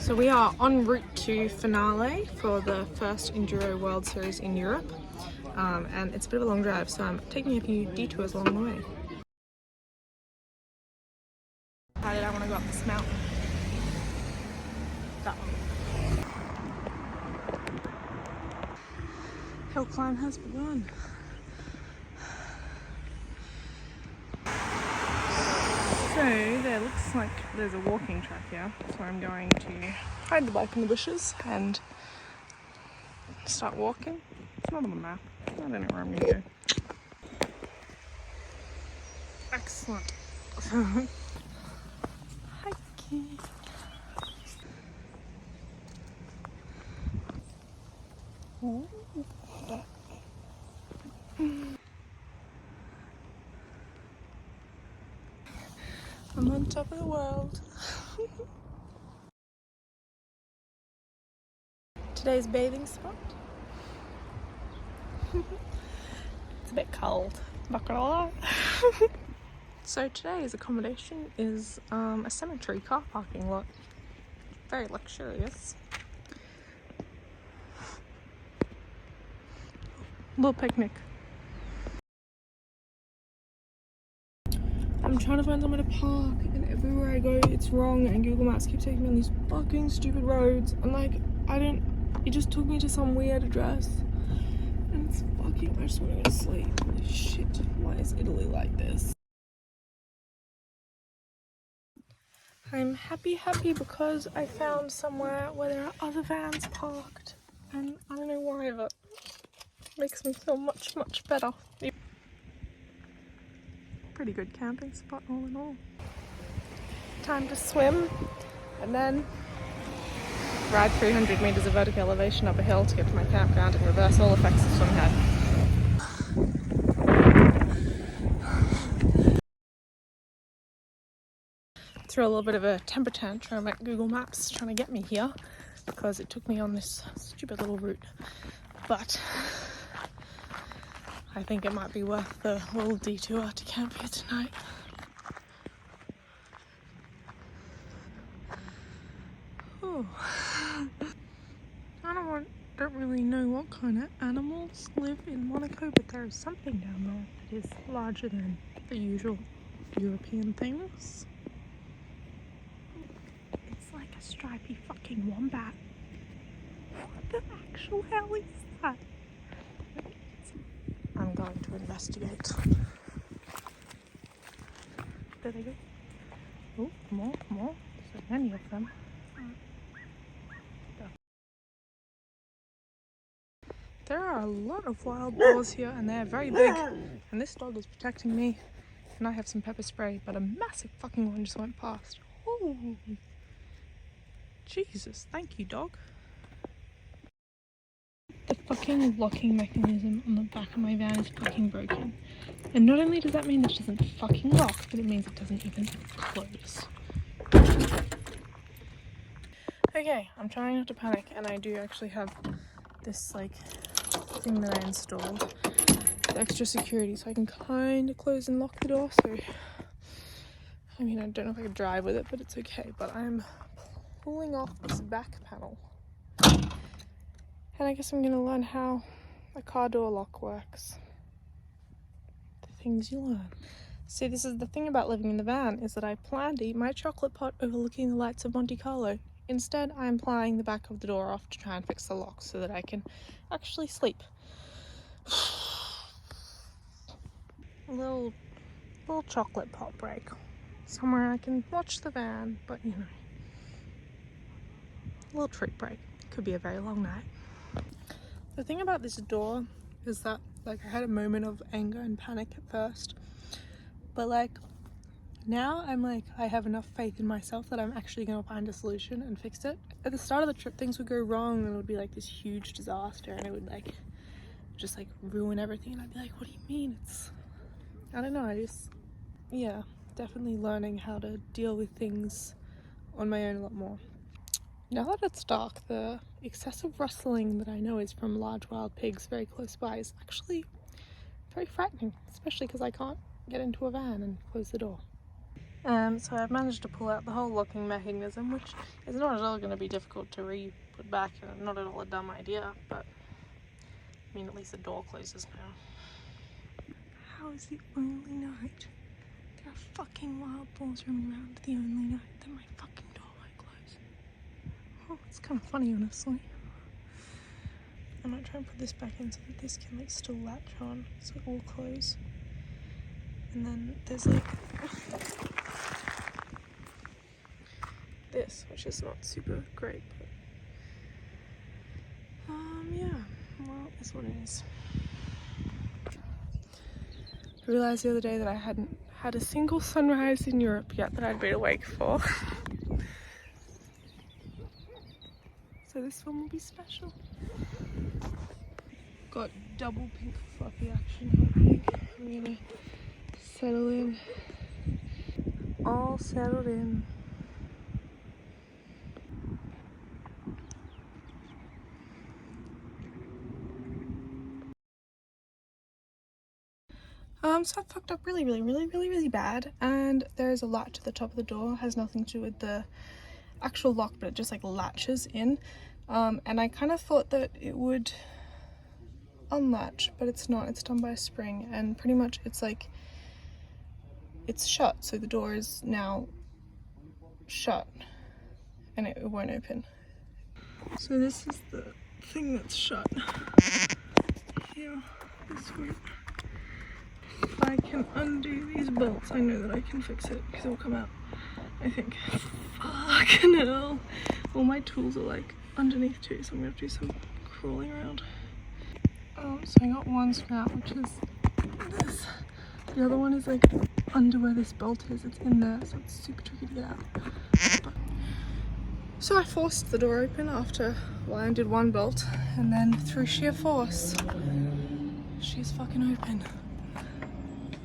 So we are en route to finale for the first Enduro World Series in Europe, and it's a bit of a long drive, so I'm taking a few detours along the way. How did I want to go up this mountain? That one. Hill climb has begun. So there looks like there's a walking track here, so I'm going to hide the bike in the bushes and start walking. It's not on the map. I don't know where I'm going to go. Excellent. Hiking. Ooh. I'm on top of the world. Today's bathing spot. It's a bit cold, not gonna lie. So today's accommodation is a cemetery car parking lot. Very luxurious. Little picnic. I'm trying to find somewhere to park, and everywhere I go it's wrong, and Google Maps keeps taking me on these fucking stupid roads, and like it just took me to some weird address, and it's fucking, I just want to go to sleep. Holy shit, why is Italy like this? I'm happy because I found somewhere where there are other vans parked, and I don't know why, but it makes me feel much better. Pretty good camping spot all in all. Time to swim and then ride 300 meters of vertical elevation up a hill to get to my campground and reverse all effects of swim head. Threw a little bit of a temper tantrum at Google Maps trying to get me here because it took me on this stupid little route, but I think it might be worth the little detour to camp here tonight. Oh. Don't really know what kind of animals live in Monaco, but there is something down there that is larger than the usual European things. It's like a stripy fucking wombat. What the actual hell is that? I'm going to investigate. There they go. Oh, more. So many of them. There are a lot of wild boars here, and they're very big, and this dog is protecting me, and I have some pepper spray, but a massive fucking one just went past. Oh, Jesus, thank you, dog. The fucking locking mechanism on the back of my van is fucking broken, and not only does that mean that it doesn't fucking lock, but it means it doesn't even close. Okay, I'm trying not to panic, and I do actually have this like thing that I installed, the extra security, so I can kind of close and lock the door. So I mean, I don't know if I could drive with it, but it's okay. But I'm pulling off this back panel, and I guess I'm gonna learn how a car door lock works. The things you learn. See, this is the thing about living in the van, is that I planned to eat my chocolate pot overlooking the lights of Monte Carlo. Instead, I'm prying the back of the door off to try and fix the lock so that I can actually sleep. A little chocolate pot break. Somewhere I can watch the van, but you know, a little treat break. Could be a very long night. The thing about this door is that, like, I had a moment of anger and panic at first, but like, now I'm like, I have enough faith in myself that I'm actually going to find a solution and fix it. At the start of the trip, things would go wrong and it would be like this huge disaster, and it would like just like ruin everything, and I'd be like, what do you mean? I don't know, yeah, definitely learning how to deal with things on my own a lot more. Now that it's dark, the excessive rustling that I know is from large wild pigs very close by is actually very frightening, especially because I can't get into a van and close the door. So I've managed to pull out the whole locking mechanism, which is not at all going to be difficult to re-put back, and not at all a dumb idea, but I mean, at least the door closes now. How is the only night there are fucking wild boars roaming around, the only night that my fucking door won't close? Oh, it's kind of funny, honestly. I might try and put this back in so that this can like still latch on, so it will close. And then there's like this, which is not super great, but yeah, well, that's what it is. I realised the other day that I hadn't had a single sunrise in Europe yet that I'd been awake for. So this one will be special. Got double pink fluffy action happening. I'm gonna settle in. All settled in. So I fucked up really bad, and there's a latch at the top of the door. It has nothing to do with the actual lock, but it just like latches in. And I kind of thought that it would unlatch, but it's not. It's done by a spring, and pretty much it's like it's shut, so the door is now shut and it won't open. So this is the thing that's shut here, this one. If I can undo these bolts, I know that I can fix it because it will come out, I think. Fucking hell. All my tools are like underneath too, so I'm gonna have to do some crawling around. So I got one scrap, which is this. The other one is like under where this bolt is. It's in there, so it's super tricky to get out. So I forced the door open after I undid one bolt, and then through sheer force, she's fucking open.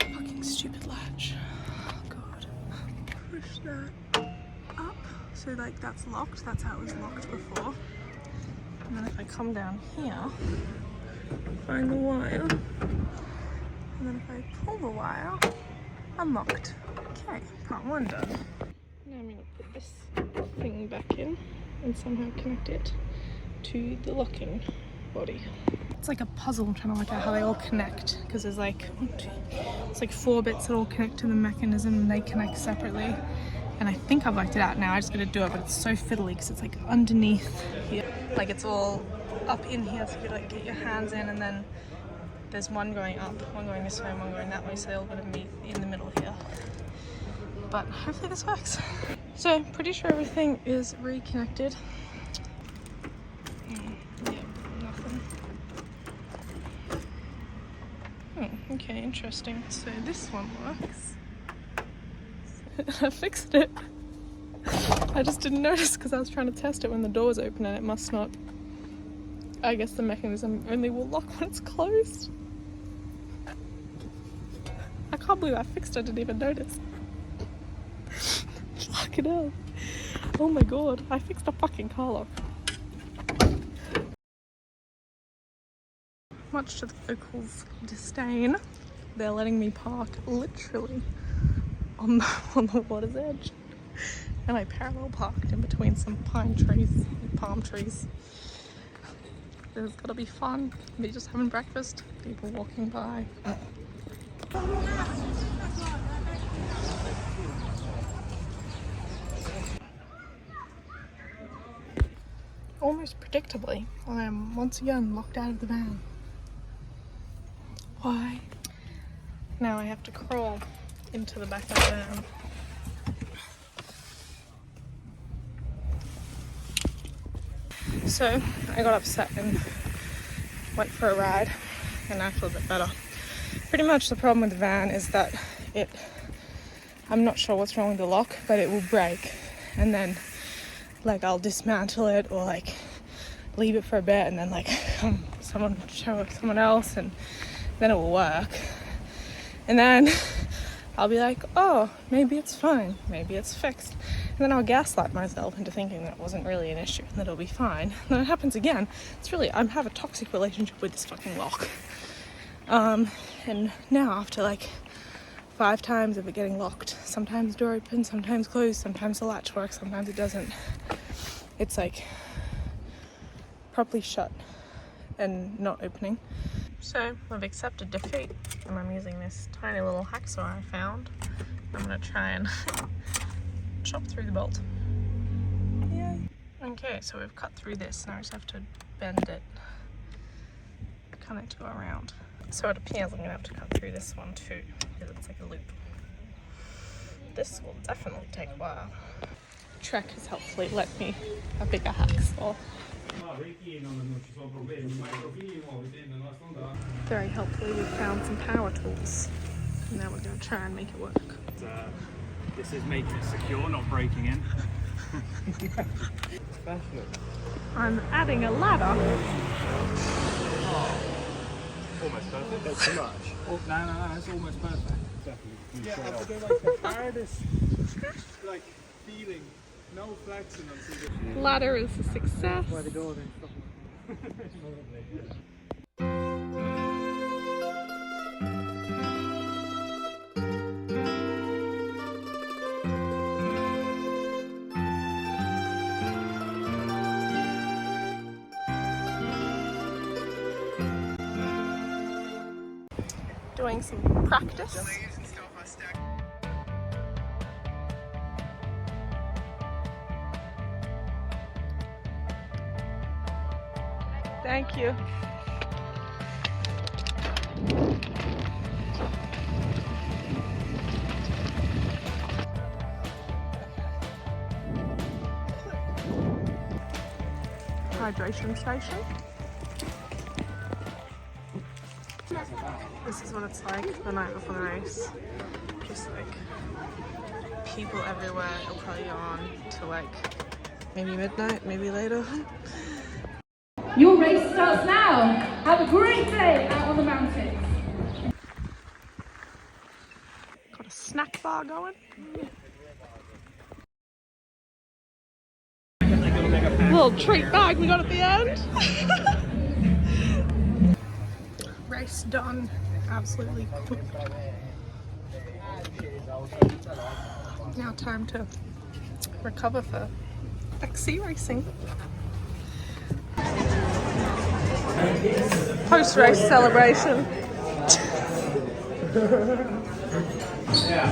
Fucking stupid latch. Oh god. Push that up. So like that's locked. That's how it was locked before. And then if I come down here, find the wire, and then if I pull the wire, unlocked. Okay, part one done. Now I'm going to put this thing back in and somehow connect it to the locking body. It's like a puzzle. I'm trying to work out how they all connect, because there's like it's like 4 bits that all connect to the mechanism and they connect separately. And I think I've worked it out now. I just got to do it, but it's so fiddly because it's like underneath here. Like it's all up in here, so you like get your hands in, and then there's one going up, one going this way, and one going that way, so they're all going to meet in the middle here. But hopefully this works. So pretty sure everything is reconnected. Yeah, nothing. Okay, interesting. So this one works. I fixed it. I just didn't notice because I was trying to test it when the door was open, and it must not. I guess the mechanism only will lock when it's closed. I can't believe I fixed it, I didn't even notice. Fucking hell. Oh my god, I fixed a fucking car lock. Much to the locals' disdain, they're letting me park literally on the water's edge. And I parallel parked in between some pine trees and palm trees. There's gotta be fun. Me just having breakfast, people walking by. Almost predictably, I am once again locked out of the van. Why? Now I have to crawl into the back of the van. So I got upset and went for a ride, and I feel a bit better. Pretty much the problem with the van is that I'm not sure what's wrong with the lock, but it will break, and then like I'll dismantle it or like leave it for a bit, and then like someone show it to someone else, and then it will work, and then I'll be like, oh, maybe it's fine, maybe it's fixed, and then I'll gaslight myself into thinking that it wasn't really an issue and that it'll be fine. And then it happens again. It's really, I have a toxic relationship with this fucking lock. And now after like 5 times of it getting locked. Sometimes the door opens, sometimes closed, sometimes the latch works, sometimes it doesn't. It's like properly shut and not opening. So I've accepted defeat and I'm using this tiny little hacksaw I found. I'm gonna try and chop through the bolt. Yay. Okay, so we've cut through this. Now I just have to bend it, kind of to go around. So it appears I'm gonna have to cut through this one too, because it's like a loop. This will definitely take a while. Trek has helpfully lent me a bigger hacksaw. Very helpfully, we've found some power tools. And now we're going to try and make it work. This is making it secure, not breaking in. I'm adding a ladder. Oh, almost perfect. That's too much. Oh, no, it's almost perfect. Definitely. Yeah, I feel like the hardest, like, feeling. No flexing on TV. Ladder is a success. Where the door is. Doing some practice. Thank you. Hydration station. This is what it's like the night before the race. Just like people everywhere. It'll probably go on till like maybe midnight, maybe later. Your race starts now. Have a great day out on the mountains. Got a snack bar going. Little treat bag we got at the end. Race done. Absolutely cooked. Now time to recover for XC racing. Post-race celebration. Yeah.